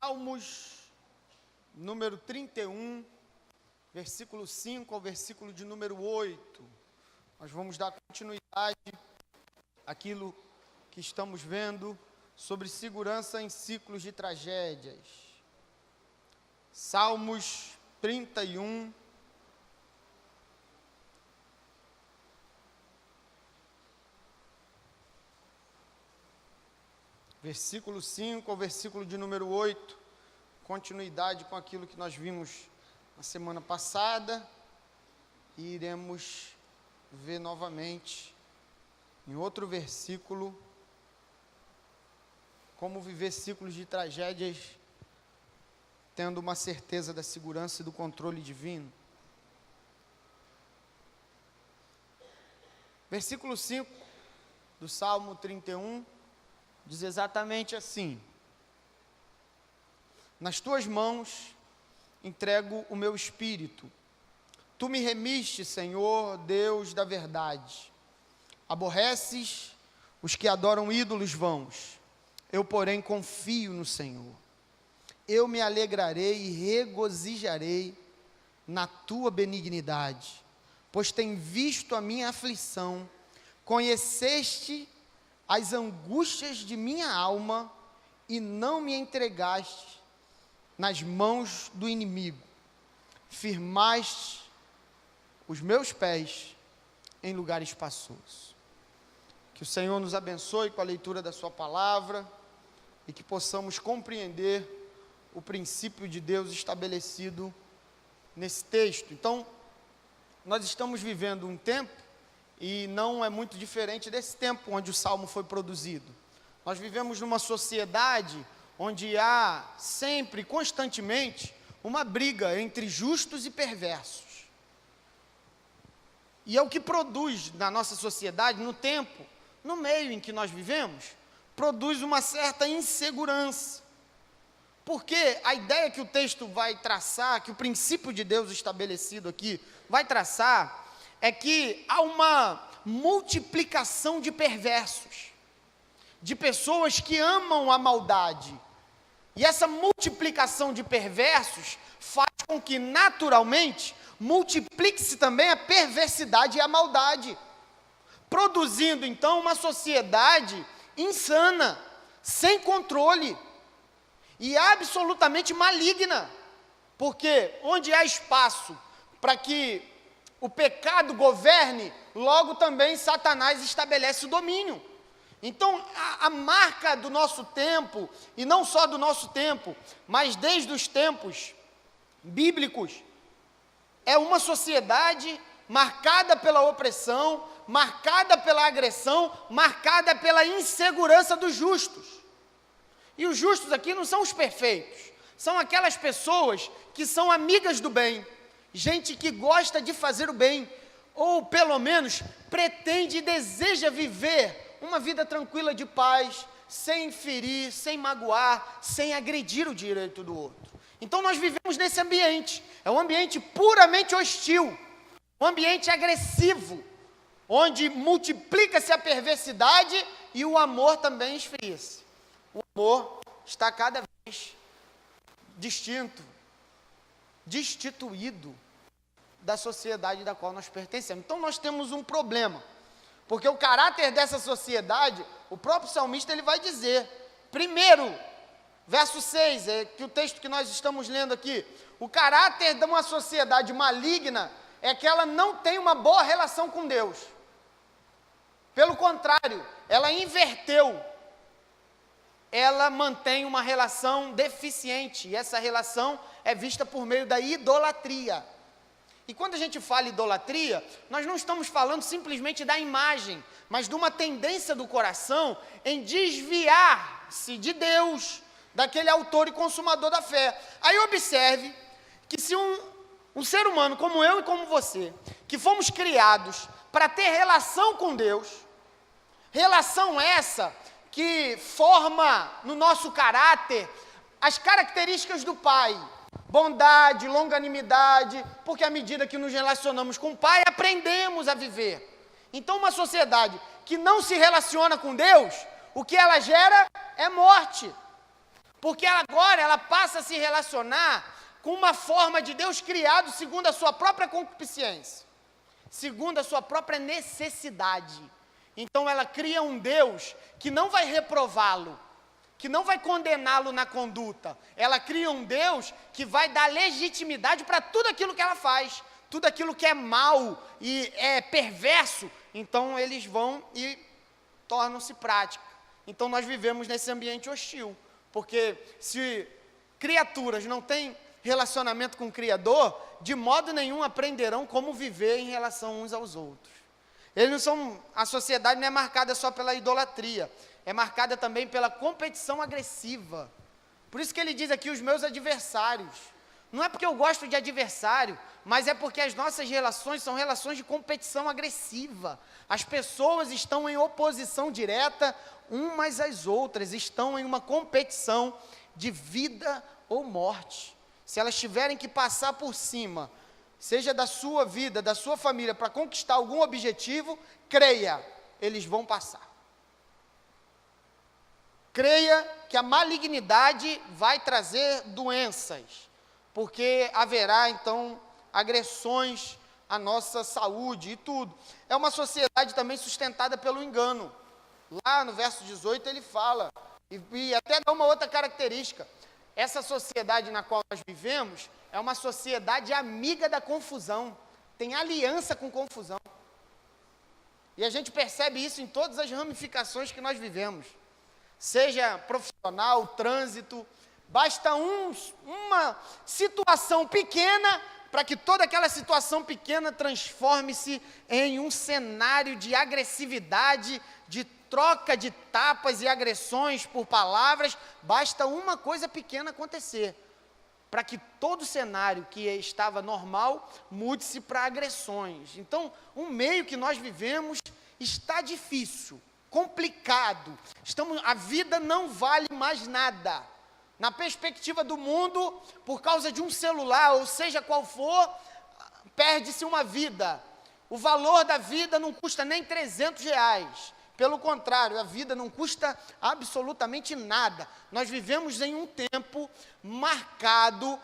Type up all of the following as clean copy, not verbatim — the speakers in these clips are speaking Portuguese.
Salmos, número 31, versículo 5 ao versículo de número 8. Nós vamos dar continuidade àquilo que estamos vendo sobre segurança em ciclos de tragédias. Salmos 31, versículo 5 ao versículo de número 8, continuidade com aquilo que nós vimos na semana passada, e iremos ver novamente, em outro versículo, como viver ciclos de tragédias, tendo uma certeza da segurança e do controle divino. Versículo 5 do Salmo 31, diz exatamente assim: nas tuas mãos entrego o meu espírito. Tu me remiste, Senhor, Deus da verdade. Aborreces os que adoram ídolos vãos. Eu, porém, confio no Senhor. Eu me alegrarei e regozijarei na tua benignidade, pois tem visto a minha aflição, conheceste as angústias de minha alma e não me entregaste nas mãos do inimigo. Firmaste os meus pés em lugar espaçoso. Que o Senhor nos abençoe com a leitura da sua palavra e que possamos compreender o princípio de Deus estabelecido nesse texto. Então, nós estamos vivendo um tempo, e não é muito diferente desse tempo onde o Salmo foi produzido. Nós vivemos numa sociedade onde há sempre, constantemente, uma briga entre justos e perversos. E é o que produz na nossa sociedade, no tempo, no meio em que nós vivemos, produz uma certa insegurança. Porque a ideia que o texto vai traçar, que o princípio de Deus estabelecido aqui vai traçar, é que há uma multiplicação de perversos, de pessoas que amam a maldade. E essa multiplicação de perversos faz com que, naturalmente, multiplique-se também a perversidade e a maldade, produzindo, então, uma sociedade insana, sem controle, e absolutamente maligna, porque onde há espaço para que o pecado governe, logo também Satanás estabelece o domínio. Então, a marca do nosso tempo, e não só do nosso tempo, mas desde os tempos bíblicos, é uma sociedade marcada pela opressão, marcada pela agressão, marcada pela insegurança dos justos. E os justos aqui não são os perfeitos, são aquelas pessoas que são amigas do bem, gente que gosta de fazer o bem, ou pelo menos pretende e deseja viver uma vida tranquila de paz, sem ferir, sem magoar, sem agredir o direito do outro. Então nós vivemos nesse ambiente, é um ambiente puramente hostil, um ambiente agressivo, onde multiplica-se a perversidade e o amor também esfria-se. O amor está cada vez destituído da sociedade da qual nós pertencemos. Então nós temos um problema, porque o caráter dessa sociedade, o próprio salmista ele vai dizer, primeiro, verso 6, que o texto que nós estamos lendo aqui, o caráter de uma sociedade maligna é que ela não tem uma boa relação com Deus. Pelo contrário, ela inverteu, ela mantém uma relação deficiente, e essa relação é vista por meio da idolatria. E quando a gente fala idolatria, nós não estamos falando simplesmente da imagem, mas de uma tendência do coração em desviar-se de Deus, daquele autor e consumador da fé. Aí observe que se um ser humano como eu e como você, que fomos criados para ter relação com Deus, relação essa que forma no nosso caráter as características do Pai, bondade, longanimidade, porque à medida que nos relacionamos com o Pai, aprendemos a viver. Então, uma sociedade que não se relaciona com Deus, o que ela gera é morte. porque agora ela passa a se relacionar com uma forma de Deus criado segundo a sua própria concupiscência, segundo a sua própria necessidade. Então ela cria um Deus que não vai reprová-lo, que não vai condená-lo na conduta. Ela cria um Deus que vai dar legitimidade para tudo aquilo que ela faz, tudo aquilo que é mal e é perverso. Então eles vão e tornam-se prática. Então nós vivemos nesse ambiente hostil, porque se criaturas não têm relacionamento com o Criador, de modo nenhum aprenderão como viver em relação uns aos outros. A sociedade não é marcada só pela idolatria, é marcada também pela competição agressiva. Por isso que ele diz aqui, os meus adversários. Não é porque eu gosto de adversário, mas é porque as nossas relações são relações de competição agressiva. As pessoas estão em oposição direta umas às outras, estão em uma competição de vida ou morte. Se elas tiverem que passar por cima, seja da sua vida, da sua família, para conquistar algum objetivo, creia, eles vão passar. Creia que a malignidade vai trazer doenças, porque haverá, então, agressões à nossa saúde e tudo. É uma sociedade também sustentada pelo engano. Lá no verso 18 ele fala, e até dá uma outra característica. Essa sociedade na qual nós vivemos é uma sociedade amiga da confusão, tem aliança com confusão. E a gente percebe isso em todas as ramificações que nós vivemos, seja profissional, trânsito, basta uma situação pequena para que toda aquela situação pequena transforme-se em um cenário de agressividade, de troca de tapas e agressões por palavras. Basta uma coisa pequena acontecer para que todo o cenário que estava normal mude-se para agressões. Então, o meio que nós vivemos está difícil, complicado. A vida não vale mais nada. Na perspectiva do mundo, por causa de um celular, ou seja qual for, perde-se uma vida. O valor da vida não custa nem R$300. Pelo contrário, a vida não custa absolutamente nada. Nós vivemos em um tempo marcado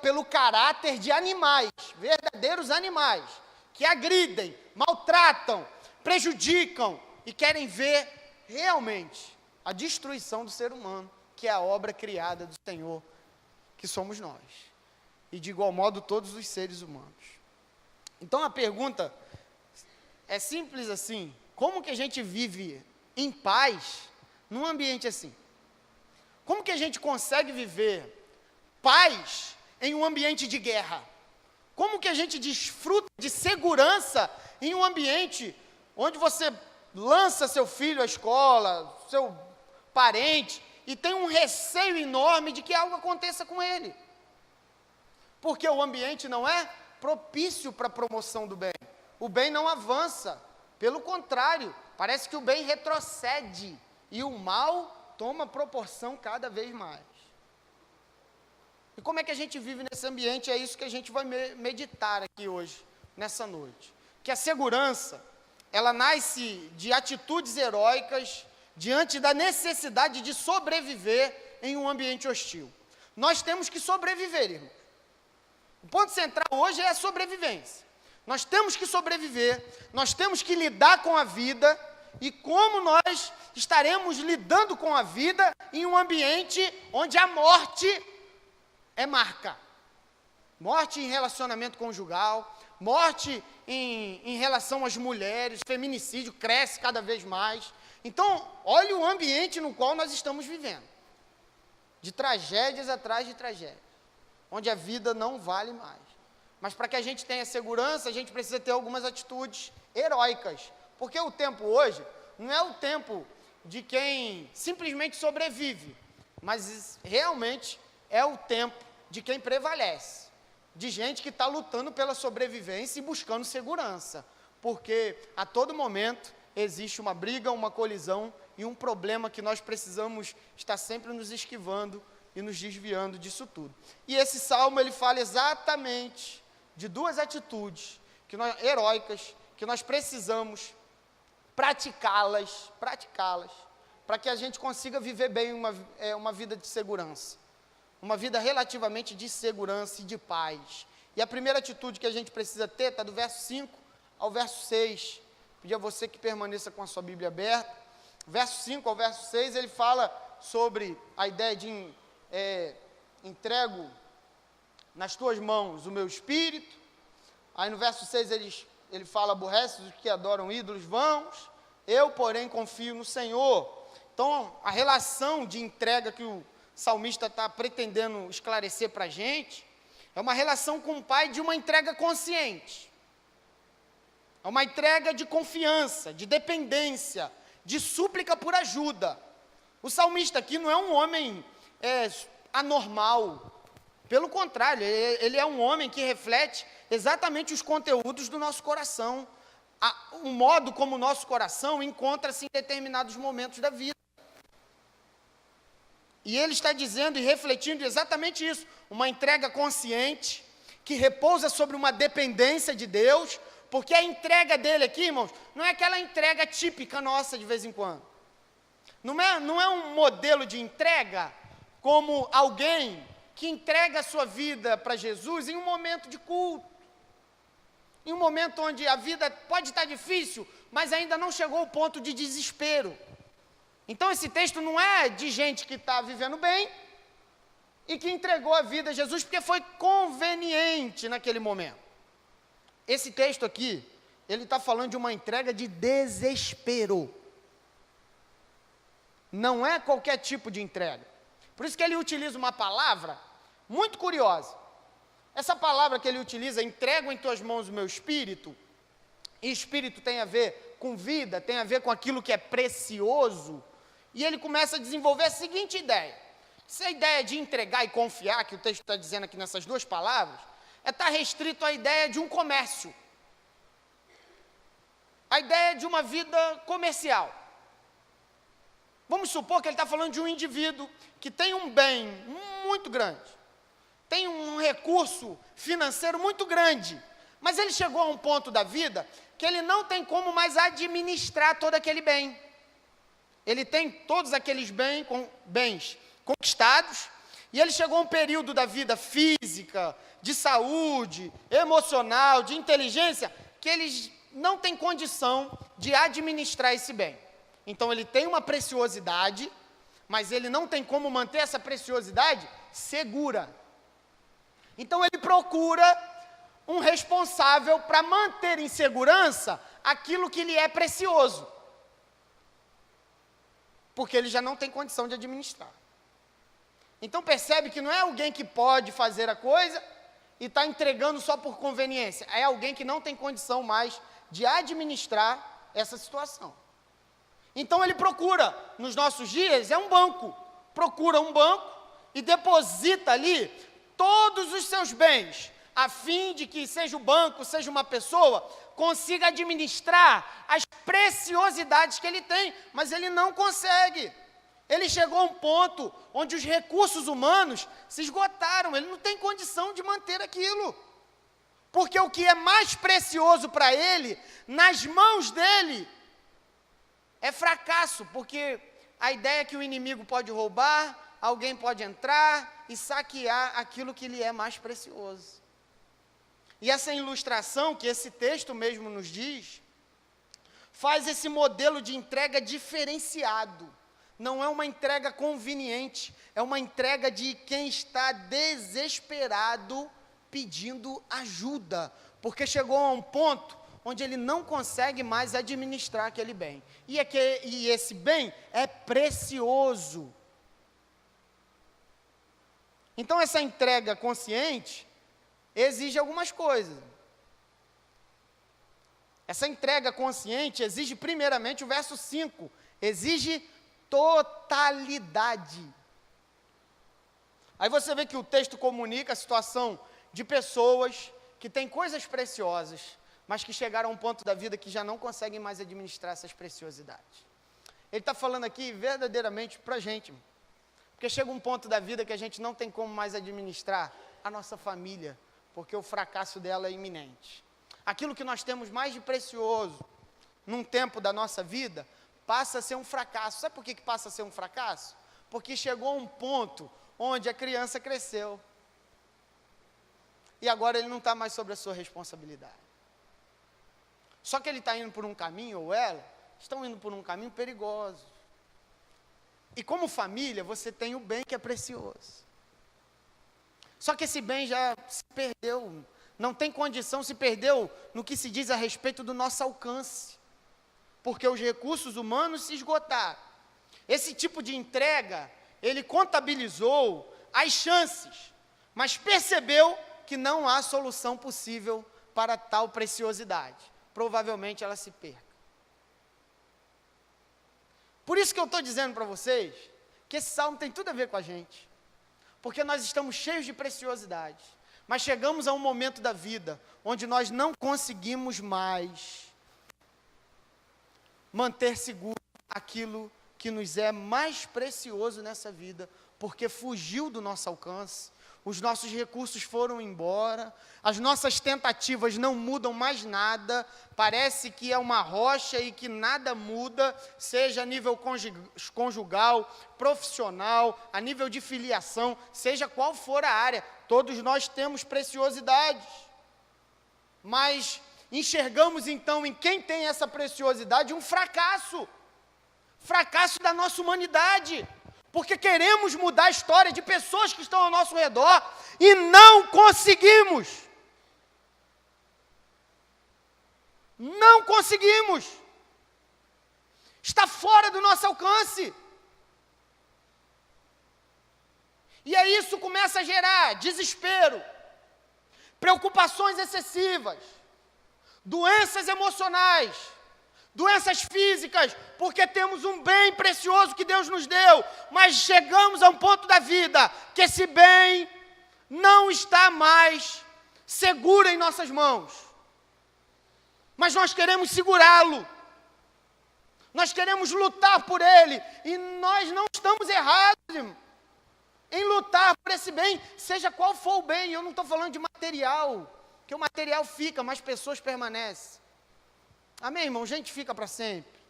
pelo caráter de animais, verdadeiros animais, que agridem, maltratam, prejudicam e querem ver realmente a destruição do ser humano, que é a obra criada do Senhor, que somos nós. E de igual modo todos os seres humanos. Então a pergunta é simples assim: como que a gente vive em paz num ambiente assim? Como que a gente consegue viver paz em um ambiente de guerra? Como que a gente desfruta de segurança em um ambiente onde você lança seu filho à escola, seu parente, e tem um receio enorme de que algo aconteça com ele? Porque o ambiente não é propício para a promoção do bem. O bem não avança. Pelo contrário, parece que o bem retrocede e o mal toma proporção cada vez mais. E como é que a gente vive nesse ambiente? É isso que a gente vai meditar aqui hoje, nessa noite. Que a segurança, ela nasce de atitudes heróicas diante da necessidade de sobreviver em um ambiente hostil. Nós temos que sobreviver, irmão. O ponto central hoje é a sobrevivência. Nós temos que sobreviver, nós temos que lidar com a vida, e como nós estaremos lidando com a vida em um ambiente onde a morte é marca. Morte em relacionamento conjugal, morte em relação às mulheres, feminicídio cresce cada vez mais. Então, olha o ambiente no qual nós estamos vivendo, de tragédias atrás de tragédias, onde a vida não vale mais. Mas para que a gente tenha segurança, a gente precisa ter algumas atitudes heróicas. Porque o tempo hoje não é o tempo de quem simplesmente sobrevive, mas realmente é o tempo de quem prevalece. De gente que está lutando pela sobrevivência e buscando segurança. Porque a todo momento existe uma briga, uma colisão e um problema que nós precisamos estar sempre nos esquivando e nos desviando disso tudo. E esse salmo, ele fala exatamente de duas atitudes heróicas, que nós precisamos praticá-las para que a gente consiga viver bem uma vida de segurança. Uma vida relativamente de segurança e de paz. E a primeira atitude que a gente precisa ter está do verso 5 ao verso 6. Pedir a você que permaneça com a sua Bíblia aberta. Verso 5 ao verso 6, ele fala sobre a ideia de entrego nas tuas mãos o meu espírito. Aí no verso 6 ele fala: aborrece os que adoram ídolos vãos, eu, porém, confio no Senhor. Então, a relação de entrega que o salmista está pretendendo esclarecer para a gente, é uma relação com o Pai de uma entrega consciente. É uma entrega de confiança, de dependência, de súplica por ajuda. O salmista aqui não é um homem anormal. Pelo contrário, ele é um homem que reflete exatamente os conteúdos do nosso coração. O modo como o nosso coração encontra-se em determinados momentos da vida. E ele está dizendo e refletindo exatamente isso, uma entrega consciente, que repousa sobre uma dependência de Deus, porque a entrega dele aqui, irmãos, não é aquela entrega típica nossa de vez em quando. Não é um modelo de entrega como alguém que entrega a sua vida para Jesus em um momento de culto, em um momento onde a vida pode estar difícil, mas ainda não chegou ao ponto de desespero. Então esse texto não é de gente que está vivendo bem e que entregou a vida a Jesus porque foi conveniente naquele momento. Esse texto aqui, ele está falando de uma entrega de desespero. Não é qualquer tipo de entrega. Por isso que ele utiliza uma palavra muito curiosa. Essa palavra que ele utiliza, entrego em tuas mãos o meu espírito, e espírito tem a ver com vida, tem a ver com aquilo que é precioso. E ele começa a desenvolver a seguinte ideia. Essa ideia de entregar e confiar, que o texto está dizendo aqui nessas duas palavras, está restrito à ideia de um comércio. A ideia de uma vida comercial. Vamos supor que ele está falando de um indivíduo que tem um bem muito grande, tem um recurso financeiro muito grande, mas ele chegou a um ponto da vida que ele não tem como mais administrar todo aquele bem. Ele tem todos aqueles bens conquistados, e ele chegou a um período da vida física, de saúde, emocional, de inteligência, que ele não tem condição de administrar esse bem. Então ele tem uma preciosidade, mas ele não tem como manter essa preciosidade segura. Então ele procura um responsável para manter em segurança aquilo que lhe é precioso, porque ele já não tem condição de administrar. Então percebe que não é alguém que pode fazer a coisa e está entregando só por conveniência, é alguém que não tem condição mais de administrar essa situação. Então ele procura, nos nossos dias, procura um banco e deposita ali todos os seus bens, a fim de que seja o banco, seja uma pessoa, consiga administrar as preciosidades que ele tem, mas ele não consegue. Ele chegou a um ponto onde os recursos humanos se esgotaram, ele não tem condição de manter aquilo. Porque o que é mais precioso para ele, nas mãos dele, é fracasso, porque a ideia é que o inimigo pode roubar, alguém pode entrar e saquear aquilo que lhe é mais precioso. E essa ilustração que esse texto mesmo nos diz, faz esse modelo de entrega diferenciado. Não é uma entrega conveniente, é uma entrega de quem está desesperado pedindo ajuda, porque chegou a um ponto onde ele não consegue mais administrar aquele bem. E esse bem é precioso. Então essa entrega consciente exige algumas coisas. Essa entrega consciente exige primeiramente o verso 5, exige totalidade. Aí você vê que o texto comunica a situação de pessoas que têm coisas preciosas, mas que chegaram a um ponto da vida que já não conseguem mais administrar essas preciosidades. Ele está falando aqui verdadeiramente para a gente, porque chega um ponto da vida que a gente não tem como mais administrar a nossa família, porque o fracasso dela é iminente. Aquilo que nós temos mais de precioso num tempo da nossa vida passa a ser um fracasso. Sabe por que passa a ser um fracasso? Porque chegou a um ponto onde a criança cresceu. E agora ele não está mais sobre a sua responsabilidade. Só que ele está indo por um caminho, ou ela, estão indo por um caminho perigoso. E como família, você tem o bem que é precioso. Só que esse bem já se perdeu, não tem condição, se perdeu no que se diz a respeito do nosso alcance. Porque os recursos humanos se esgotaram. Esse tipo de entrega, ele contabilizou as chances, mas percebeu que não há solução possível para tal preciosidade. Provavelmente ela se perca. Por isso que eu estou dizendo para vocês que esse salmo tem tudo a ver com a gente. Porque nós estamos cheios de preciosidade, mas chegamos a um momento da vida onde nós não conseguimos mais manter seguro aquilo que nos é mais precioso nessa vida, porque fugiu do nosso alcance, os nossos recursos foram embora, as nossas tentativas não mudam mais nada, parece que é uma rocha e que nada muda, seja a nível conjugal, profissional, a nível de filiação, seja qual for a área, todos nós temos preciosidades, mas enxergamos então em quem tem essa preciosidade um fracasso da nossa humanidade, porque queremos mudar a história de pessoas que estão ao nosso redor e não conseguimos. Não conseguimos. Está fora do nosso alcance. E aí isso começa a gerar desespero, preocupações excessivas, doenças emocionais, doenças físicas, porque temos um bem precioso que Deus nos deu, mas chegamos a um ponto da vida que esse bem não está mais seguro em nossas mãos. Mas nós queremos segurá-lo, nós queremos lutar por ele, e nós não estamos errados, irmão, em lutar por esse bem, seja qual for o bem. Eu não estou falando de material, que o material fica, mas pessoas permanecem. Amém, irmão? Gente fica para sempre.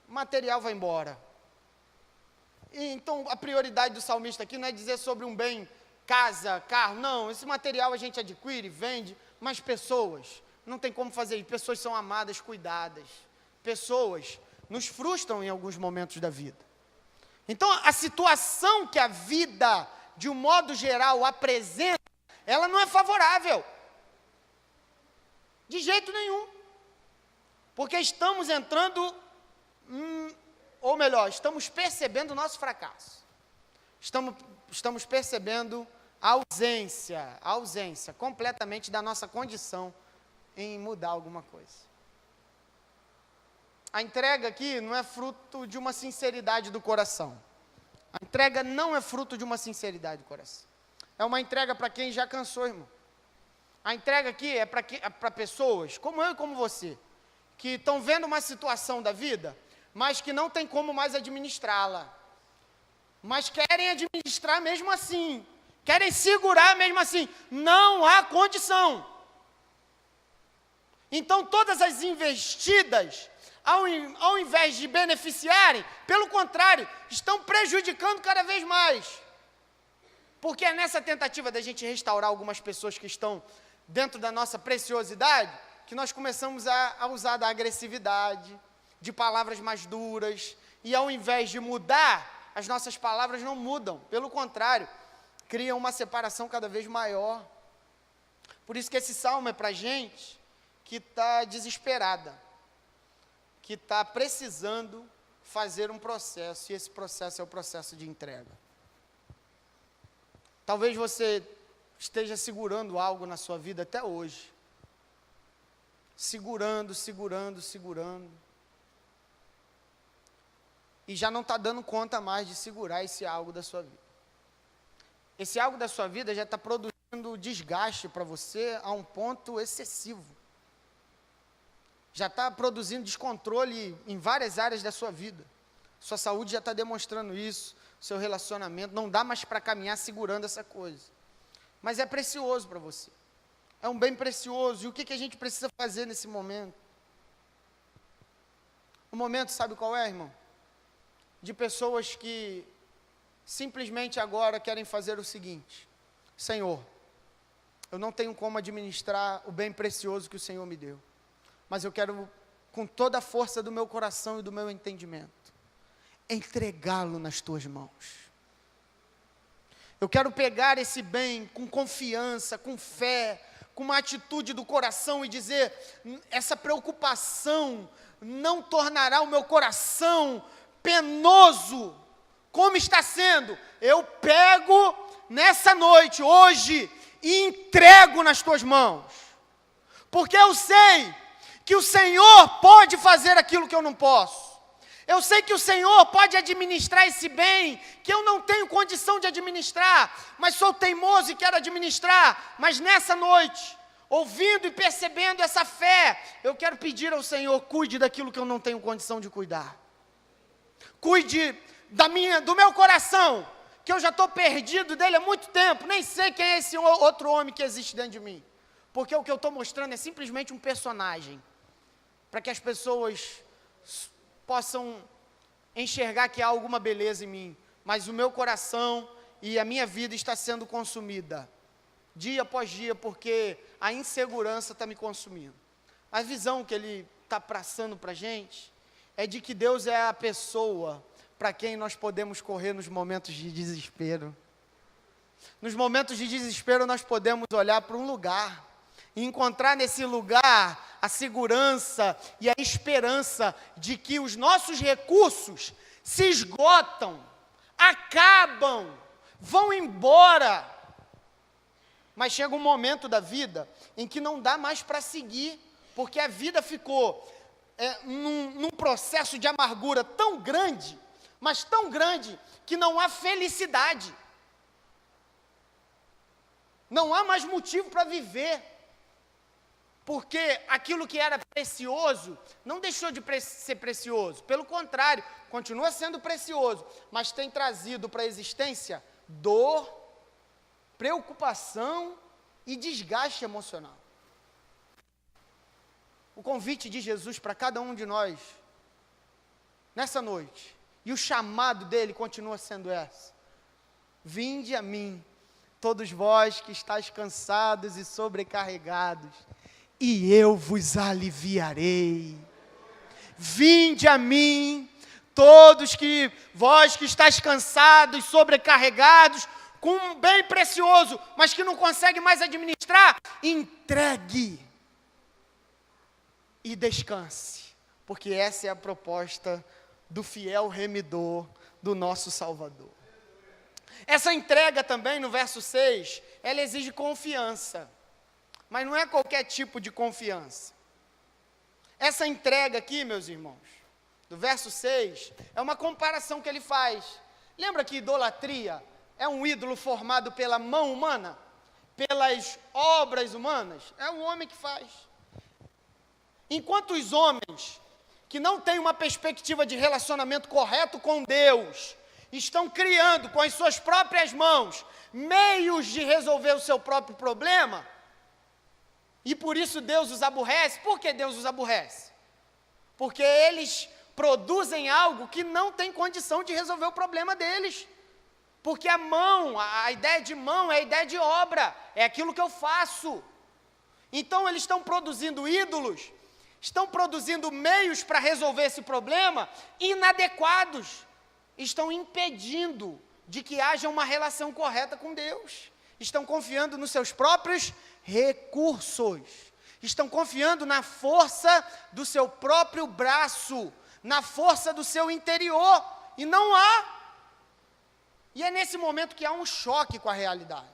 O material vai embora. E, então, a prioridade do salmista aqui não é dizer sobre um bem, casa, carro. Não, esse material a gente adquire, vende, mas pessoas, não tem como fazer isso. Pessoas são amadas, cuidadas. Pessoas nos frustram em alguns momentos da vida. Então, a situação que a vida, de um modo geral, apresenta, ela não é favorável. De jeito nenhum. Porque estamos entrando, ou melhor, estamos percebendo o nosso fracasso. Estamos percebendo a ausência completamente da nossa condição em mudar alguma coisa. A entrega aqui não é fruto de uma sinceridade do coração. A entrega não é fruto de uma sinceridade do coração. É uma entrega para quem já cansou, irmão. A entrega aqui é para pessoas, como eu e como você, que estão vendo uma situação da vida, mas que não tem como mais administrá-la. Mas querem administrar mesmo assim. Querem segurar mesmo assim. Não há condição. Então, todas as investidas, ao invés de beneficiarem, pelo contrário, estão prejudicando cada vez mais. Porque é nessa tentativa da gente restaurar algumas pessoas que estão dentro da nossa preciosidade, que nós começamos a usar da agressividade, de palavras mais duras, e ao invés de mudar, as nossas palavras não mudam, pelo contrário, criam uma separação cada vez maior. Por isso que esse salmo é para gente que está desesperada, que está precisando fazer um processo, e esse processo é o processo de entrega. Talvez você esteja segurando algo na sua vida até hoje, segurando, e já não está dando conta mais de segurar esse algo da sua vida. Esse algo da sua vida já está produzindo desgaste para você a um ponto excessivo. Já está produzindo descontrole em várias áreas da sua vida. Sua saúde já está demonstrando isso, seu relacionamento, não dá mais para caminhar segurando essa coisa. Mas é precioso para você. É um bem precioso. E o que a gente precisa fazer nesse momento? O momento, sabe qual é, irmão? De pessoas que simplesmente agora querem fazer o seguinte: Senhor, eu não tenho como administrar o bem precioso que o Senhor me deu, mas eu quero, com toda a força do meu coração e do meu entendimento, entregá-lo nas tuas mãos. Eu quero pegar esse bem com confiança, com fé, com uma atitude do coração e dizer: essa preocupação não tornará o meu coração penoso, como está sendo. Eu pego nessa noite, hoje, e entrego nas tuas mãos, porque eu sei que o Senhor pode fazer aquilo que eu não posso. Eu sei que o Senhor pode administrar esse bem, que eu não tenho condição de administrar, mas sou teimoso e quero administrar. Mas nessa noite, ouvindo e percebendo essa fé, eu quero pedir ao Senhor: cuide daquilo que eu não tenho condição de cuidar. Cuide do meu coração, que eu já estou perdido dele há muito tempo, nem sei quem é esse outro homem que existe dentro de mim. Porque o que eu estou mostrando é simplesmente um personagem, para que as pessoas possam enxergar que há alguma beleza em mim, mas o meu coração e a minha vida está sendo consumida, dia após dia, porque a insegurança está me consumindo. A visão que ele está passando para a gente é de que Deus é a pessoa para quem nós podemos correr nos momentos de desespero. Nos momentos de desespero nós podemos olhar para um lugar e encontrar nesse lugar a segurança e a esperança de que os nossos recursos se esgotam, acabam, vão embora. Mas chega um momento da vida em que não dá mais para seguir, porque a vida ficou num processo de amargura tão grande, mas tão grande, que não há felicidade. Não há mais motivo para viver. Porque aquilo que era precioso, não deixou de ser precioso. Pelo contrário, continua sendo precioso, mas tem trazido para a existência dor, preocupação e desgaste emocional. O convite de Jesus para cada um de nós, nessa noite, e o chamado dele continua sendo essa: vinde a mim, todos vós que estáis cansados e sobrecarregados, e eu vos aliviarei. Vinde a mim, todos vós que estáis cansados e sobrecarregados, com um bem precioso, mas que não consegue mais administrar, entregue e descanse, porque essa é a proposta do fiel remidor, do nosso Salvador. Essa entrega também, no verso 6, ela exige confiança. Mas não é qualquer tipo de confiança. Essa entrega aqui, meus irmãos, do verso 6, é uma comparação que ele faz. Lembra que idolatria é um ídolo formado pela mão humana? Pelas obras humanas? É o homem que faz. Enquanto os homens que não têm uma perspectiva de relacionamento correto com Deus, estão criando com as suas próprias mãos meios de resolver o seu próprio problema, e por isso Deus os aborrece. Por que Deus os aborrece? Porque eles produzem algo que não tem condição de resolver o problema deles. Porque a mão, a ideia de mão é a ideia de obra, é aquilo que eu faço. Então eles estão produzindo ídolos, estão produzindo meios para resolver esse problema inadequados, estão impedindo de que haja uma relação correta com Deus. Estão confiando nos seus próprios recursos, estão confiando na força do seu próprio braço, na força do seu interior, e não há. E é nesse momento que há um choque com a realidade,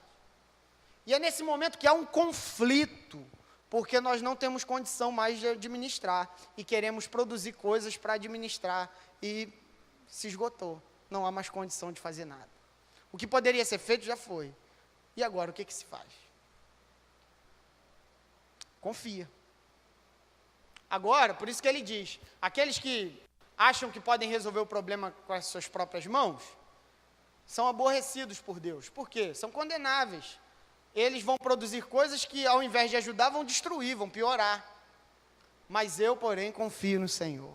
e é nesse momento que há um conflito, porque nós não temos condição mais de administrar, e queremos produzir coisas para administrar, e se esgotou, não há mais condição de fazer nada. O que poderia ser feito já foi. E agora, o que se faz? Confia. Agora, por isso que ele diz, aqueles que acham que podem resolver o problema com as suas próprias mãos, são aborrecidos por Deus. Por quê? São condenáveis. Eles vão produzir coisas que, ao invés de ajudar, vão destruir, vão piorar. Mas eu, porém, confio no Senhor.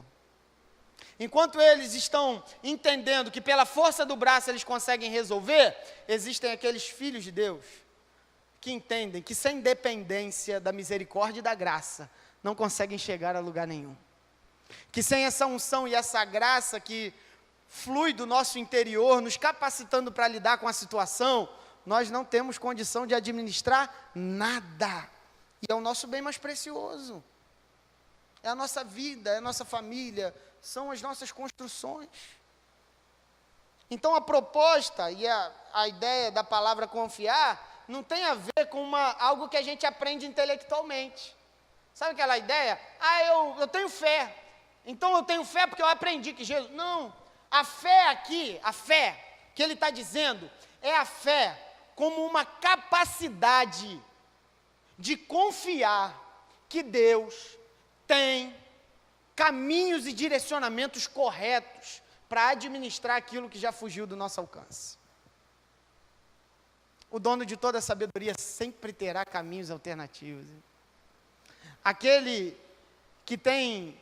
Enquanto eles estão entendendo que pela força do braço eles conseguem resolver, existem aqueles filhos de Deus que entendem que sem dependência da misericórdia e da graça, não conseguem chegar a lugar nenhum. Que sem essa unção e essa graça que flui do nosso interior, nos capacitando para lidar com a situação, nós não temos condição de administrar nada. E é o nosso bem mais precioso. É a nossa vida, é a nossa família, são as nossas construções. Então a proposta e a ideia da palavra confiar não tem a ver com algo que a gente aprende intelectualmente. Sabe aquela ideia? Eu tenho fé. Então eu tenho fé porque eu aprendi que Jesus... Não, a fé aqui, a fé que ele está dizendo, é a fé como uma capacidade de confiar que Deus tem caminhos e direcionamentos corretos para administrar aquilo que já fugiu do nosso alcance. O dono de toda a sabedoria sempre terá caminhos alternativos. Aquele que tem,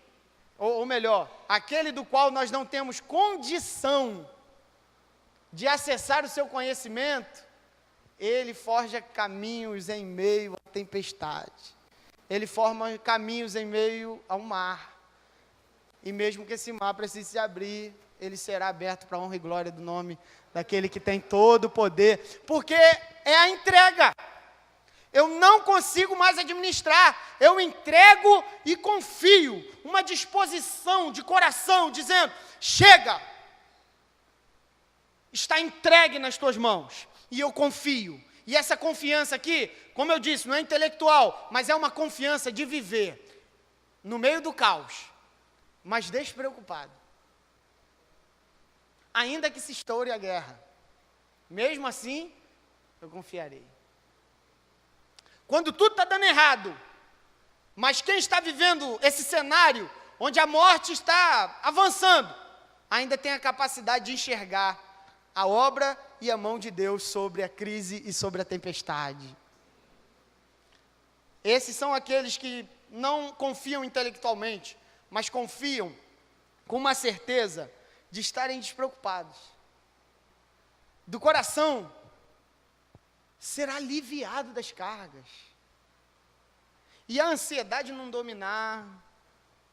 ou melhor, aquele do qual nós não temos condição de acessar o seu conhecimento, ele forja caminhos em meio à tempestade. Ele forma caminhos em meio ao mar. E mesmo que esse mar precise se abrir, ele será aberto para a honra e glória do nome daquele que tem todo o poder. Porque é a entrega. Eu não consigo mais administrar. Eu entrego e confio. Uma disposição de coração, dizendo, chega. Está entregue nas tuas mãos. E eu confio. E essa confiança aqui, como eu disse, não é intelectual, mas é uma confiança de viver no meio do caos, mas despreocupado. Ainda que se estoure a guerra, mesmo assim, eu confiarei. Quando tudo está dando errado, mas quem está vivendo esse cenário, onde a morte está avançando, ainda tem a capacidade de enxergar a obra e a mão de Deus sobre a crise e sobre a tempestade. Esses são aqueles que não confiam intelectualmente, mas confiam com uma certeza de estarem despreocupados. Do coração, será aliviado das cargas. E a ansiedade não dominar,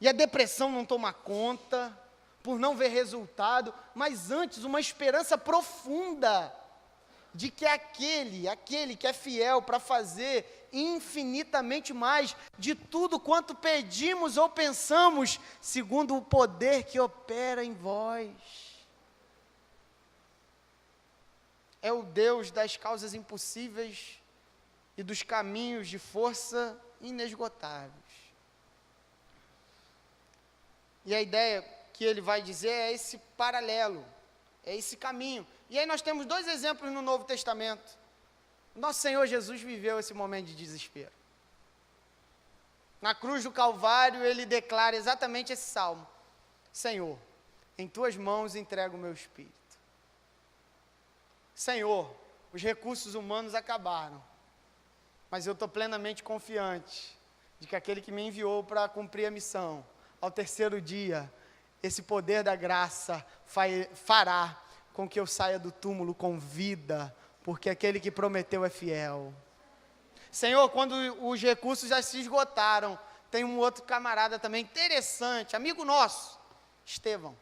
e a depressão não tomar conta, por não ver resultado, mas antes uma esperança profunda de que aquele que é fiel para fazer infinitamente mais de tudo quanto pedimos ou pensamos, segundo o poder que opera em vós. É o Deus das causas impossíveis e dos caminhos de força inesgotáveis. E a ideia que ele vai dizer é esse paralelo, é esse caminho. E aí nós temos dois exemplos no Novo Testamento. Nosso Senhor Jesus viveu esse momento de desespero. Na cruz do Calvário, ele declara exatamente esse salmo: Senhor, em tuas mãos entrego o meu espírito. Senhor, os recursos humanos acabaram, mas eu estou plenamente confiante de que aquele que me enviou para cumprir a missão, ao terceiro dia, esse poder da graça fará com que eu saia do túmulo com vida, porque aquele que prometeu é fiel. Senhor, quando os recursos já se esgotaram, tem um outro camarada também interessante, amigo nosso, Estevão,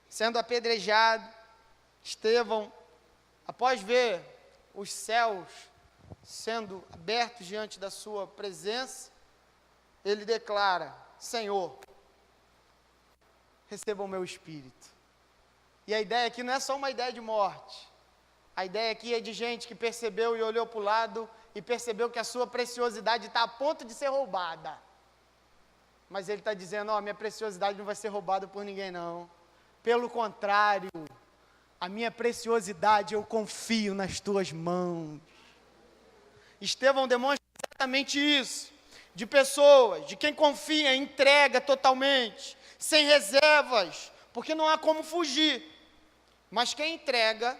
sendo apedrejado. Estevão, após ver os céus sendo abertos diante da sua presença, ele declara: Senhor, receba o meu espírito. E a ideia aqui não é só uma ideia de morte. A ideia aqui é de gente que percebeu e olhou para o lado e percebeu que a sua preciosidade está a ponto de ser roubada. Mas ele está dizendo: minha preciosidade não vai ser roubada por ninguém não. Pelo contrário, a minha preciosidade eu confio nas tuas mãos. Estevão demonstra exatamente isso. De pessoas, de quem confia, entrega totalmente, sem reservas, porque não há como fugir. Mas quem entrega,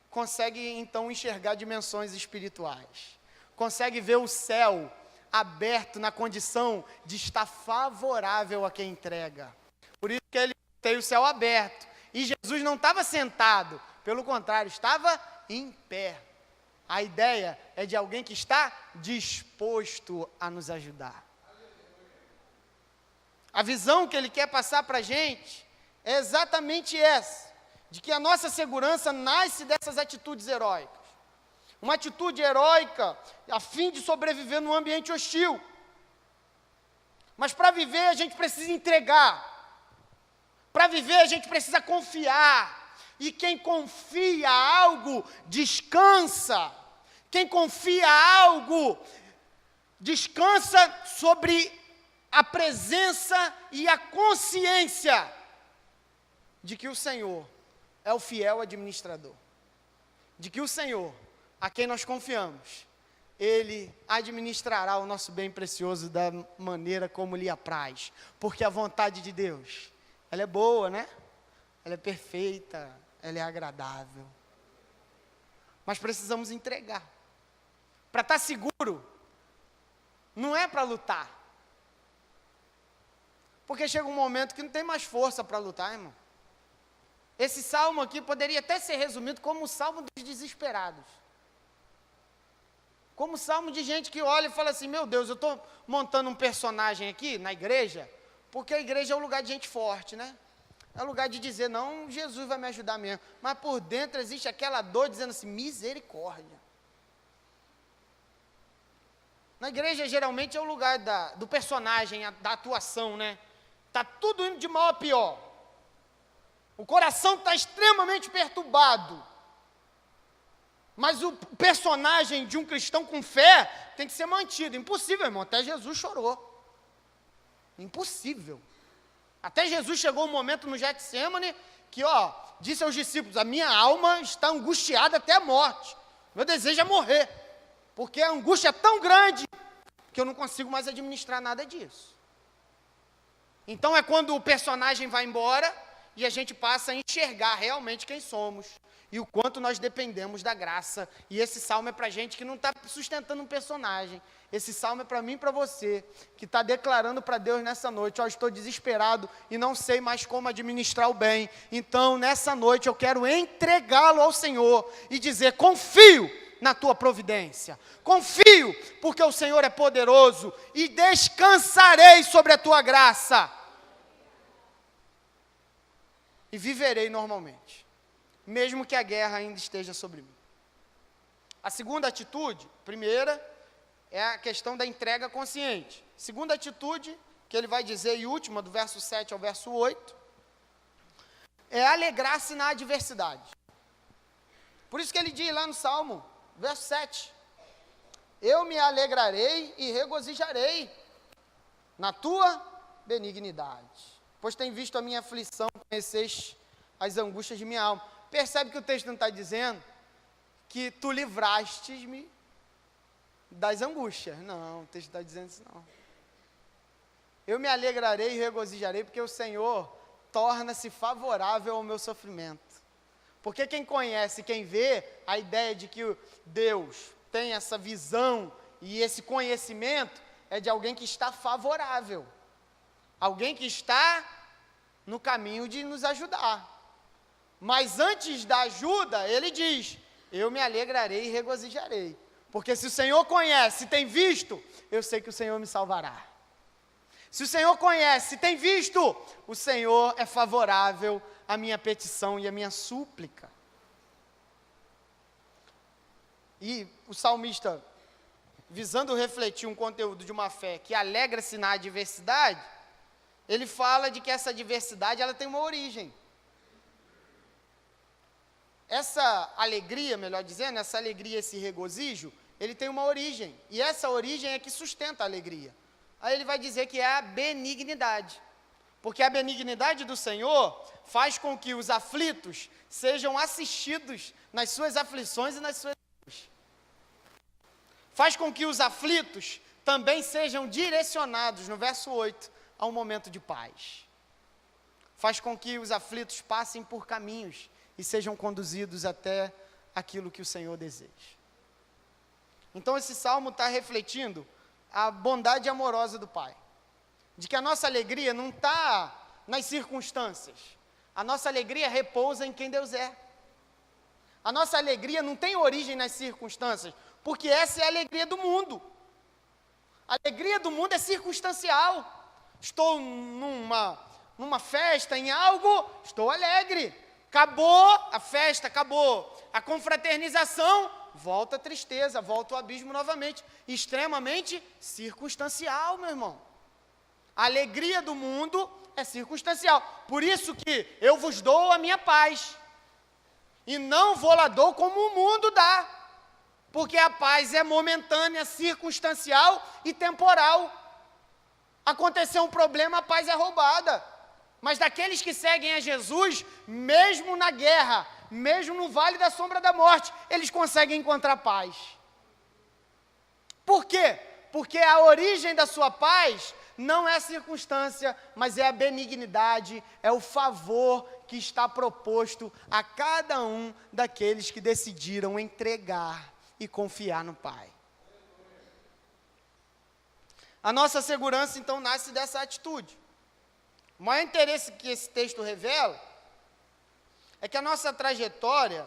consegue então enxergar dimensões espirituais, consegue ver o céu aberto na condição de estar favorável a quem entrega. Por isso que ele tem o céu aberto. E Jesus não estava sentado, pelo contrário, estava em pé. A ideia é de alguém que está disposto a nos ajudar. A visão que ele quer passar para a gente é exatamente essa, de que a nossa segurança nasce dessas atitudes heróicas. Uma atitude heróica a fim de sobreviver num ambiente hostil. Mas para viver a gente precisa entregar. Para viver a gente precisa confiar. E quem confia algo, descansa. Quem confia algo, descansa sobre a presença e a consciência de que o Senhor é o fiel administrador. De que o Senhor, a quem nós confiamos, Ele administrará o nosso bem precioso da maneira como lhe apraz. Porque a vontade de Deus, ela é boa, né? Ela é perfeita, ela é agradável. Mas precisamos entregar. Para estar seguro, não é para lutar. Porque chega um momento que não tem mais força para lutar, irmão. Esse salmo aqui poderia até ser resumido como o salmo dos desesperados. Como o salmo de gente que olha e fala assim, meu Deus, eu estou montando um personagem aqui na igreja, porque a igreja é um lugar de gente forte, né? É um lugar de dizer, não, Jesus vai me ajudar mesmo. Mas por dentro existe aquela dor dizendo assim, misericórdia. Na igreja, geralmente, é o lugar do personagem, da atuação, né? Está tudo indo de mal a pior. O coração está extremamente perturbado. Mas o personagem de um cristão com fé tem que ser mantido. Impossível, irmão. Até Jesus chorou. Impossível. Até Jesus chegou um momento no Getsemane que, disse aos discípulos, a minha alma está angustiada até a morte. Meu desejo é morrer. Porque a angústia é tão grande que eu não consigo mais administrar nada disso. Então é quando o personagem vai embora e a gente passa a enxergar realmente quem somos e o quanto nós dependemos da graça. E esse salmo é para gente que não está sustentando um personagem. Esse salmo é para mim e para você, que está declarando para Deus nessa noite, estou desesperado e não sei mais como administrar o bem. Então, nessa noite, eu quero entregá-lo ao Senhor e dizer, confio na tua providência. Confio, porque o Senhor é poderoso e descansarei sobre a tua graça. E viverei normalmente, mesmo que a guerra ainda esteja sobre mim. A segunda atitude, primeira, é a questão da entrega consciente. Segunda atitude, que ele vai dizer, e última, do verso 7 ao verso 8, é alegrar-se na adversidade. Por isso que ele diz lá no Salmo, verso 7, eu me alegrarei e regozijarei na tua benignidade, pois tem visto a minha aflição, conheceste as angústias de minha alma. Percebe que o texto não está dizendo que tu livrastes-me das angústias. Não, o texto está dizendo isso não. Eu me alegrarei e regozijarei, porque o Senhor torna-se favorável ao meu sofrimento. Porque quem conhece, quem vê, a ideia de que Deus tem essa visão e esse conhecimento é de alguém que está favorável. Alguém que está no caminho de nos ajudar. Mas antes da ajuda, ele diz, eu me alegrarei e regozijarei. Porque se o Senhor conhece e tem visto, eu sei que o Senhor me salvará. Se o Senhor conhece e tem visto, o Senhor é favorável à minha petição e à minha súplica. E o salmista, visando refletir um conteúdo de uma fé que alegra-se na adversidade, ele fala de que essa adversidade ela tem uma origem. Essa alegria, melhor dizendo, essa alegria, esse regozijo, ele tem uma origem. E essa origem é que sustenta a alegria. Aí ele vai dizer que é a benignidade. Porque a benignidade do Senhor faz com que os aflitos sejam assistidos nas suas aflições e nas suas angústias. Faz com que os aflitos também sejam direcionados, no verso 8, a um momento de paz. Faz com que os aflitos passem por caminhos e sejam conduzidos até aquilo que o Senhor deseja. Então esse salmo está refletindo a bondade amorosa do Pai. De que a nossa alegria não está nas circunstâncias. A nossa alegria repousa em quem Deus é. A nossa alegria não tem origem nas circunstâncias, porque essa é a alegria do mundo. A alegria do mundo é circunstancial. Estou numa festa, em algo, estou alegre. Acabou a festa, acabou a confraternização, volta a tristeza, volta o abismo novamente. Extremamente circunstancial, meu irmão. A alegria do mundo é circunstancial. Por isso que eu vos dou a minha paz, e não vou lá dou como o mundo dá. Porque a paz é momentânea, circunstancial e temporal. Aconteceu um problema, a paz é roubada. Mas daqueles que seguem a Jesus, mesmo na guerra, mesmo no vale da sombra da morte, eles conseguem encontrar paz. Por quê? Porque a origem da sua paz não é a circunstância, mas é a benignidade, é o favor que está proposto a cada um daqueles que decidiram entregar e confiar no Pai. A nossa segurança, então, nasce dessa atitude. O maior interesse que esse texto revela é que a nossa trajetória,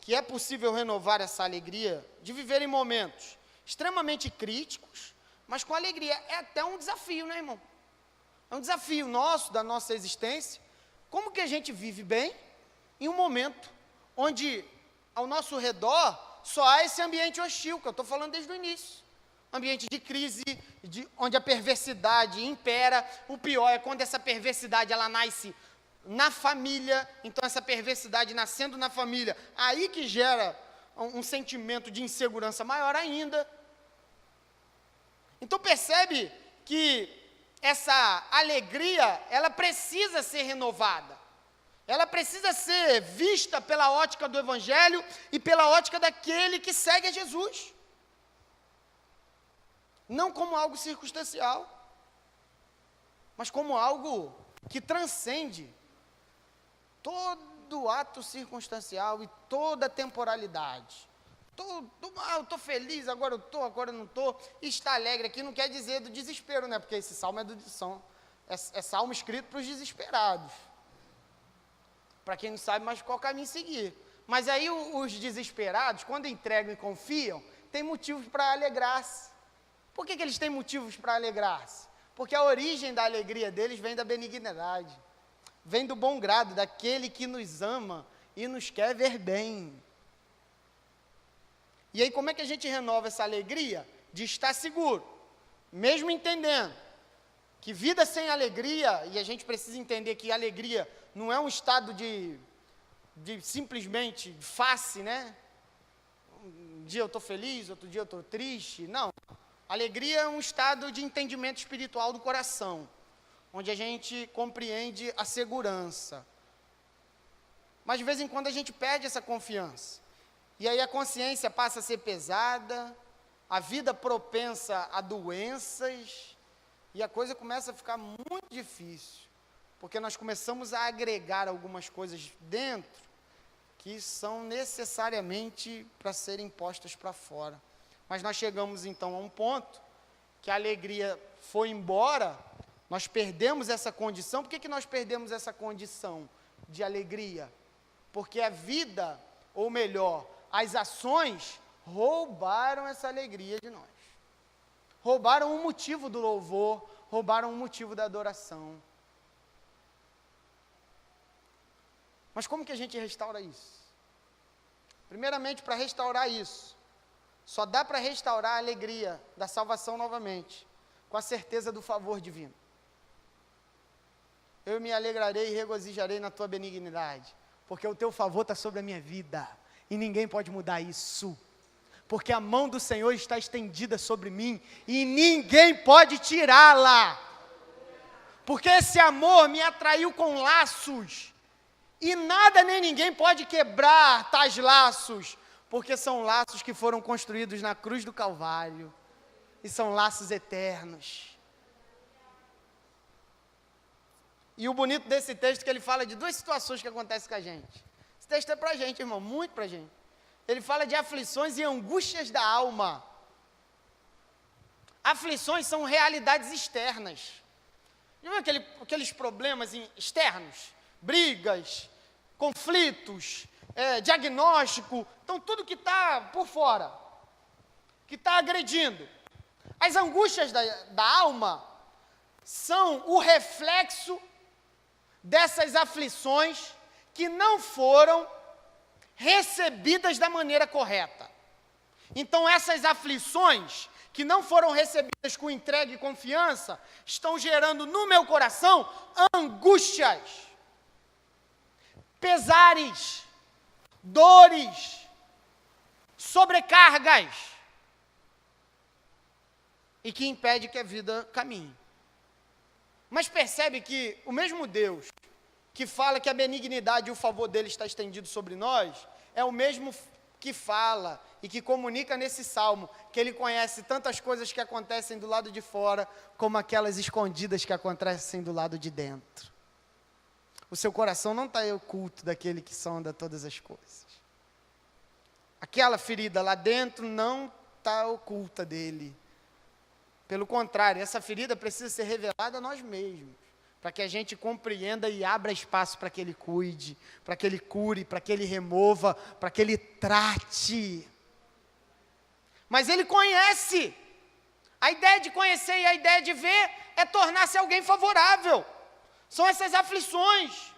que é possível renovar essa alegria de viver em momentos extremamente críticos, mas com alegria, é até um desafio, né, irmão? É um desafio nosso, da nossa existência. Como que a gente vive bem em um momento onde ao nosso redor só há esse ambiente hostil, que eu estou falando desde o início. Ambiente de crise, onde a perversidade impera. O pior é quando essa perversidade ela nasce na família. Então essa perversidade nascendo na família, aí que gera um sentimento de insegurança maior ainda. Então percebe que essa alegria, ela precisa ser renovada. Ela precisa ser vista pela ótica do Evangelho e pela ótica daquele que segue a Jesus. Não como algo circunstancial, mas como algo que transcende todo ato circunstancial e toda temporalidade. Eu estou feliz, agora eu estou, agora eu não estou. Estar alegre aqui não quer dizer do desespero, né? Porque esse salmo é salmo escrito para os desesperados. Para quem não sabe mais qual caminho seguir. Mas aí os desesperados, quando entregam e confiam, têm motivos para alegrar-se. Por que eles têm motivos para alegrar-se? Porque a origem da alegria deles vem da benignidade, vem do bom grado, daquele que nos ama e nos quer ver bem. E aí como é que a gente renova essa alegria? De estar seguro, mesmo entendendo que vida sem alegria, e a gente precisa entender que alegria não é um estado de simplesmente face, né? Um dia eu estou feliz, outro dia eu estou triste, não. Alegria é um estado de entendimento espiritual do coração, onde a gente compreende a segurança. Mas de vez em quando a gente perde essa confiança. E aí a consciência passa a ser pesada, a vida propensa a doenças, e a coisa começa a ficar muito difícil, porque nós começamos a agregar algumas coisas dentro, que são necessariamente para serem postas para fora. Mas nós chegamos então a um ponto, que a alegria foi embora, nós perdemos essa condição. Por que nós perdemos essa condição de alegria? Porque a vida, ou melhor, as ações roubaram essa alegria de nós. Roubaram o motivo do louvor, roubaram o motivo da adoração. Mas como que a gente restaura isso? Primeiramente, para restaurar isso, só dá para restaurar a alegria da salvação novamente, com a certeza do favor divino. Eu me alegrarei e regozijarei na tua benignidade, porque o teu favor está sobre a minha vida, e ninguém pode mudar isso, porque a mão do Senhor está estendida sobre mim, e ninguém pode tirá-la, porque esse amor me atraiu com laços, e nada nem ninguém pode quebrar tais laços, porque são laços que foram construídos na cruz do Calvário, e são laços eternos. E o bonito desse texto é que ele fala de duas situações que acontecem com a gente. Esse texto é para a gente, irmão, muito para a gente. Ele fala de aflições e angústias da alma. Aflições são realidades externas. Já viu aqueles problemas externos? Brigas, conflitos, diagnóstico, então tudo que está por fora, que está agredindo. As angústias da alma são o reflexo dessas aflições que não foram recebidas da maneira correta. Então essas aflições que não foram recebidas com entrega e confiança estão gerando no meu coração angústias, pesares, dores, sobrecargas, e que impede que a vida caminhe. Mas percebe que o mesmo Deus que fala que a benignidade e o favor dele está estendido sobre nós, é o mesmo que fala e que comunica nesse salmo, que ele conhece tantas coisas que acontecem do lado de fora, como aquelas escondidas que acontecem do lado de dentro. O seu coração não está oculto daquele que sonda todas as coisas. Aquela ferida lá dentro não está oculta dele. Pelo contrário, essa ferida precisa ser revelada a nós mesmos, para que a gente compreenda e abra espaço para que ele cuide, para que ele cure, para que ele remova, para que ele trate. Mas ele conhece. A ideia de conhecer e a ideia de ver é tornar-se alguém favorável. São essas aflições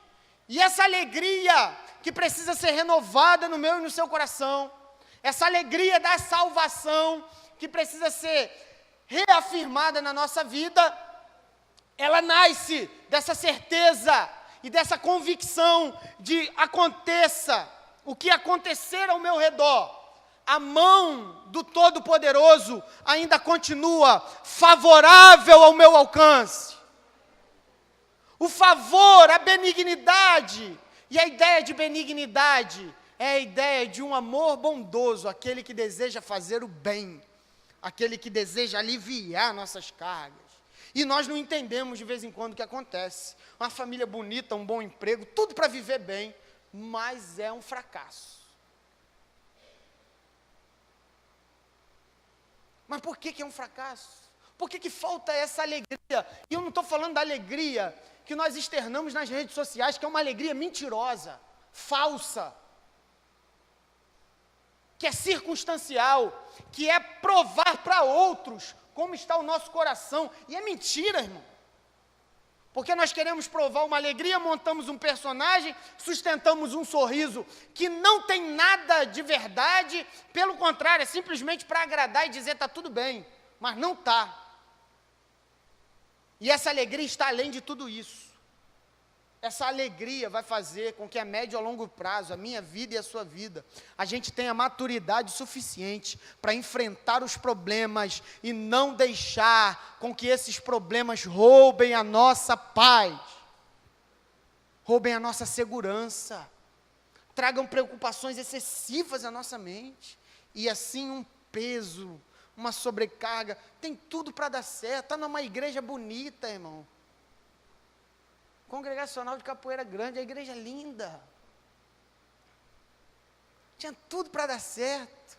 e essa alegria que precisa ser renovada no meu e no seu coração. Essa alegria da salvação que precisa ser reafirmada na nossa vida, ela nasce dessa certeza e dessa convicção de aconteça o que acontecer ao meu redor, a mão do Todo-Poderoso ainda continua favorável ao meu alcance. O favor, a benignidade, e a ideia de benignidade é a ideia de um amor bondoso, aquele que deseja fazer o bem, aquele que deseja aliviar nossas cargas. E nós não entendemos de vez em quando o que acontece. Uma família bonita, um bom emprego, tudo para viver bem, mas é um fracasso. Mas por que é um fracasso? Por que falta essa alegria? E eu não estou falando da alegria que nós externamos nas redes sociais, que é uma alegria mentirosa, falsa, que é circunstancial, que é provar para outros como está o nosso coração. E é mentira, irmão. Porque nós queremos provar uma alegria, montamos um personagem, sustentamos um sorriso que não tem nada de verdade, pelo contrário, é simplesmente para agradar e dizer está tudo bem, mas não está. E essa alegria está além de tudo isso. Essa alegria vai fazer com que a médio e a longo prazo, a minha vida e a sua vida, a gente tenha maturidade suficiente para enfrentar os problemas e não deixar com que esses problemas roubem a nossa paz, roubem a nossa segurança, tragam preocupações excessivas à nossa mente, e assim um peso, uma sobrecarga. Tem tudo para dar certo, está numa igreja bonita, irmão. Congregacional de Capoeira Grande, a igreja linda. Tinha tudo para dar certo.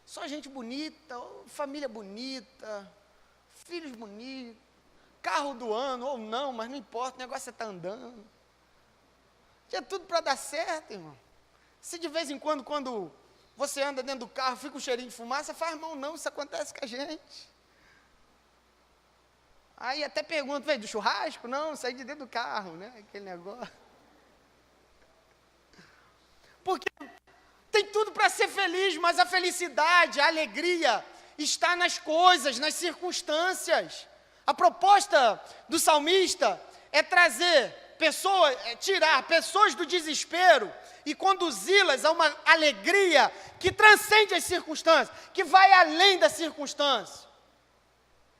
Só gente bonita, família bonita, filhos bonitos, carro do ano ou não, mas não importa, o negócio é estar andando. Tinha tudo para dar certo, irmão. Se de vez em quando você anda dentro do carro, fica um cheirinho de fumaça, faz mal não, isso acontece com a gente. Aí até pergunta, veio do churrasco? Não, saí de dentro do carro, né? Aquele negócio. Porque tem tudo para ser feliz, mas a felicidade, a alegria, está nas coisas, nas circunstâncias. A proposta do salmista é trazer pessoas, tirar pessoas do desespero e conduzi-las a uma alegria que transcende as circunstâncias, que vai além da circunstância.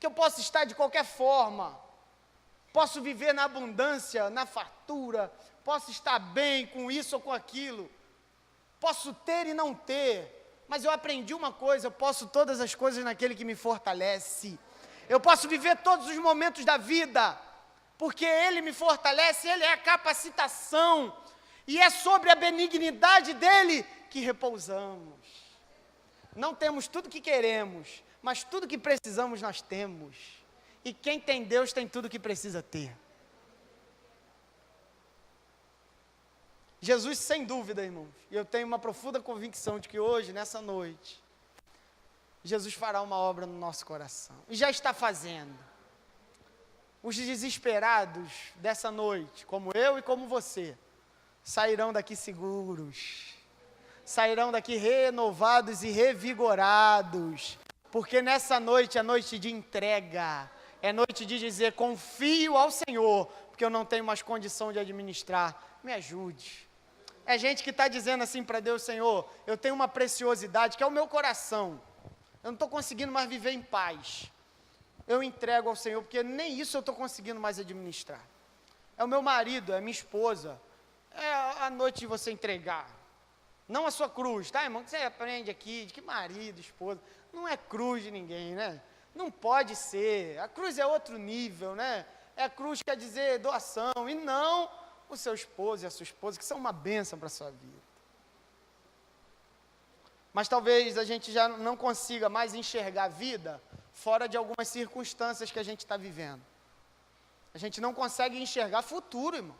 Que eu posso estar de qualquer forma, posso viver na abundância, na fartura, posso estar bem com isso ou com aquilo, posso ter e não ter, mas eu aprendi uma coisa: eu posso todas as coisas naquele que me fortalece. Eu posso viver todos os momentos da vida, porque Ele me fortalece, Ele é a capacitação, e é sobre a benignidade dEle que repousamos. Não temos tudo o que queremos, mas tudo que precisamos nós temos. E quem tem Deus tem tudo que precisa ter. Jesus, sem dúvida, irmãos, e eu tenho uma profunda convicção de que hoje, nessa noite, Jesus fará uma obra no nosso coração. E já está fazendo. Os desesperados dessa noite, como eu e como você, sairão daqui seguros. Sairão daqui renovados e revigorados. Porque nessa noite é noite de entrega. É noite de dizer, confio ao Senhor, porque eu não tenho mais condição de administrar. Me ajude. É gente que está dizendo assim para Deus, Senhor, eu tenho uma preciosidade que é o meu coração. Eu não estou conseguindo mais viver em paz. Eu entrego ao Senhor, porque nem isso eu estou conseguindo mais administrar. É o meu marido, é a minha esposa. É a noite de você entregar. Não a sua cruz, tá, irmão? Que você aprende aqui, de que marido, esposa. Não é cruz de ninguém, né? Não pode ser. A cruz é outro nível, né? É a cruz quer dizer doação, e não o seu esposo e a sua esposa, que são uma bênção para a sua vida. Mas talvez a gente já não consiga mais enxergar a vida fora de algumas circunstâncias que a gente está vivendo. A gente não consegue enxergar futuro, irmão.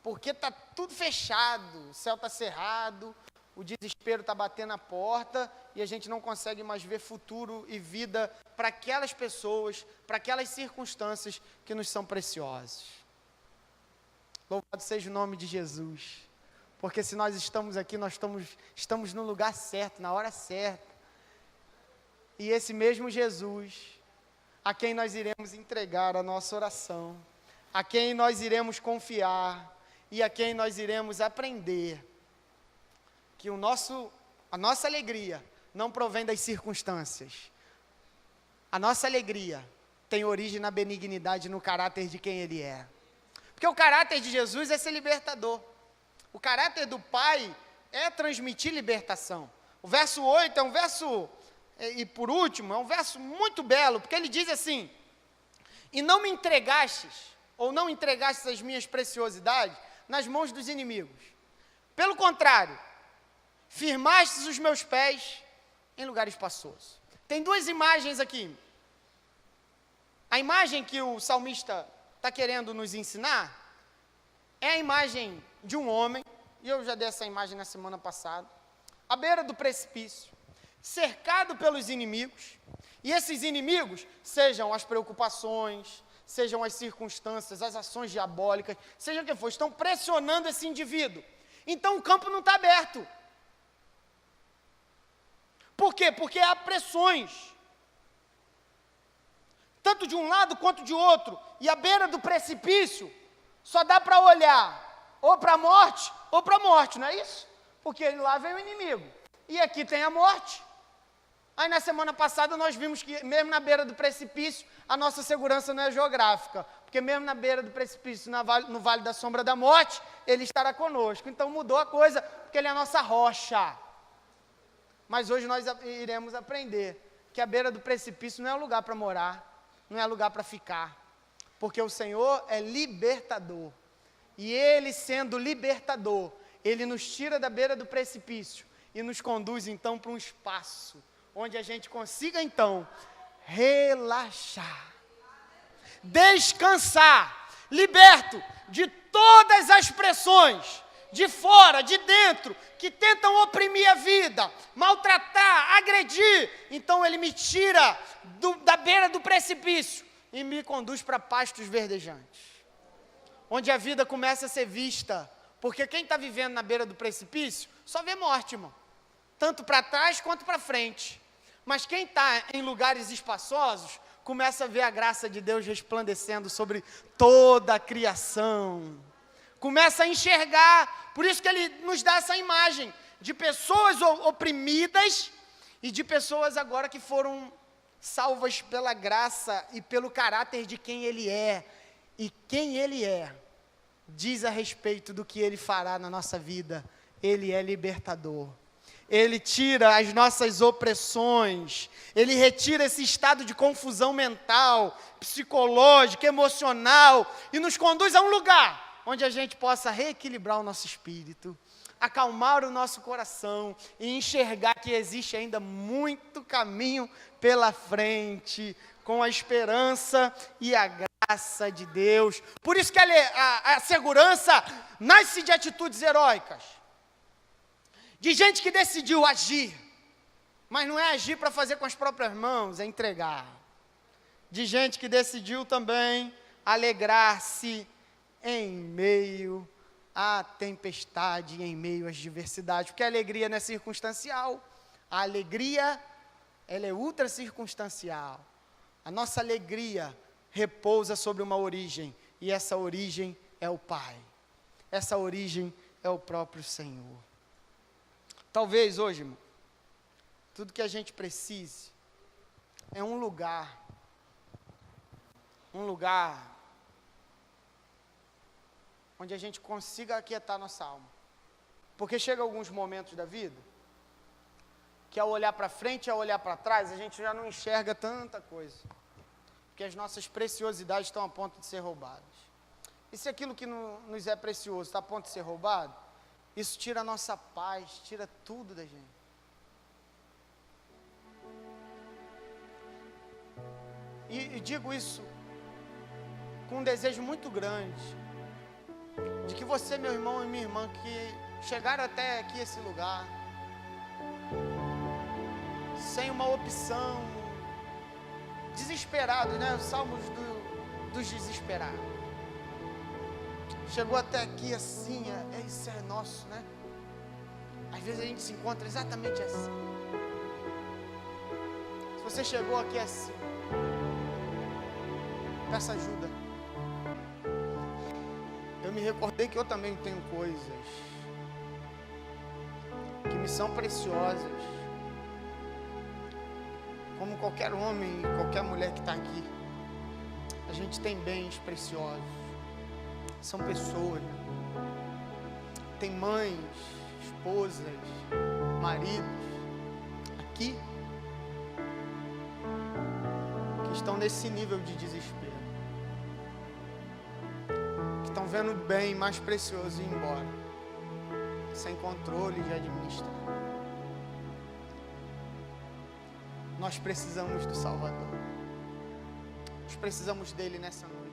Porque está tudo fechado, o céu está cerrado, o desespero está batendo na porta e a gente não consegue mais ver futuro e vida para aquelas pessoas, para aquelas circunstâncias que nos são preciosas. Louvado seja o nome de Jesus, porque se nós estamos aqui, nós estamos no lugar certo, na hora certa. E esse mesmo Jesus, a quem nós iremos entregar a nossa oração, a quem nós iremos confiar e a quem nós iremos aprender, que a nossa alegria não provém das circunstâncias. A nossa alegria tem origem na benignidade, no caráter de quem Ele é. Porque o caráter de Jesus é ser libertador. O caráter do Pai é transmitir libertação. O verso 8 é um verso, e por último, é um verso muito belo, porque ele diz assim, e não me entregastes, ou não entregastes as minhas preciosidades nas mãos dos inimigos. Pelo contrário, firmastes os meus pés em lugar espaçoso. Tem duas imagens aqui. A imagem que o salmista está querendo nos ensinar é a imagem de um homem, e eu já dei essa imagem na semana passada, à beira do precipício, cercado pelos inimigos, e esses inimigos, sejam as preocupações, sejam as circunstâncias, as ações diabólicas, seja o que for, estão pressionando esse indivíduo. Então o campo não está aberto. Por quê? Porque há pressões, tanto de um lado quanto de outro, e à beira do precipício, só dá para olhar ou para a morte, não é isso? Porque lá vem o inimigo, e aqui tem a morte. Aí na semana passada nós vimos que mesmo na beira do precipício, a nossa segurança não é geográfica, porque mesmo na beira do precipício, no vale da sombra da morte, Ele estará conosco. Então mudou a coisa, porque Ele é a nossa rocha. Mas hoje nós iremos aprender que a beira do precipício não é lugar para morar, não é lugar para ficar, porque o Senhor é libertador, e Ele sendo libertador, Ele nos tira da beira do precipício, e nos conduz então para um espaço, onde a gente consiga então, relaxar, descansar, liberto de todas as pressões, de fora, de dentro, que tentam oprimir a vida, maltratar, agredir. Então Ele me tira da beira do precipício e me conduz para pastos verdejantes, onde a vida começa a ser vista, porque quem está vivendo na beira do precipício só vê morte, irmão, tanto para trás quanto para frente. Mas quem está em lugares espaçosos começa a ver a graça de Deus resplandecendo sobre toda a criação, começa a enxergar. Por isso que Ele nos dá essa imagem de pessoas oprimidas e de pessoas agora que foram salvas pela graça e pelo caráter de quem Ele é. E quem Ele é diz a respeito do que Ele fará na nossa vida. Ele é libertador. Ele tira as nossas opressões, Ele retira esse estado de confusão mental, psicológica, emocional, e nos conduz a um lugar onde a gente possa reequilibrar o nosso espírito, acalmar o nosso coração e enxergar que existe ainda muito caminho pela frente, com a esperança e a graça de Deus. Por isso que a segurança nasce de atitudes heróicas, de gente que decidiu agir, mas não é agir para fazer com as próprias mãos, é entregar. De gente que decidiu também alegrar-se em meio à tempestade, em meio às diversidades, porque a alegria não é circunstancial, a alegria, ela é ultra circunstancial. A nossa alegria repousa sobre uma origem, e essa origem é o Pai, essa origem é o próprio Senhor. Talvez hoje, irmão, tudo que a gente precise é um lugar onde a gente consiga aquietar nossa alma. Porque chega alguns momentos da vida, que ao olhar para frente, ao olhar para trás, a gente já não enxerga tanta coisa. Porque as nossas preciosidades estão a ponto de ser roubadas. E se aquilo que nos é precioso está a ponto de ser roubado, isso tira a nossa paz, tira tudo da gente. E digo isso com um desejo muito grande, de que você, meu irmão e minha irmã, que chegaram até aqui esse lugar, sem uma opção, desesperados, né? Os salmos dos desesperados. Chegou até aqui assim, isso é nosso, né? Às vezes a gente se encontra exatamente assim. Se você chegou aqui assim, peça ajuda. Eu me recordei que eu também tenho coisas que me são preciosas, como qualquer homem e qualquer mulher que está aqui. A gente tem bens preciosos, são pessoas, tem mães, esposas, maridos aqui que estão nesse nível de desespero, que estão vendo o bem mais precioso ir embora, sem controle de administrar. Nós precisamos do Salvador, nós precisamos dele nessa noite.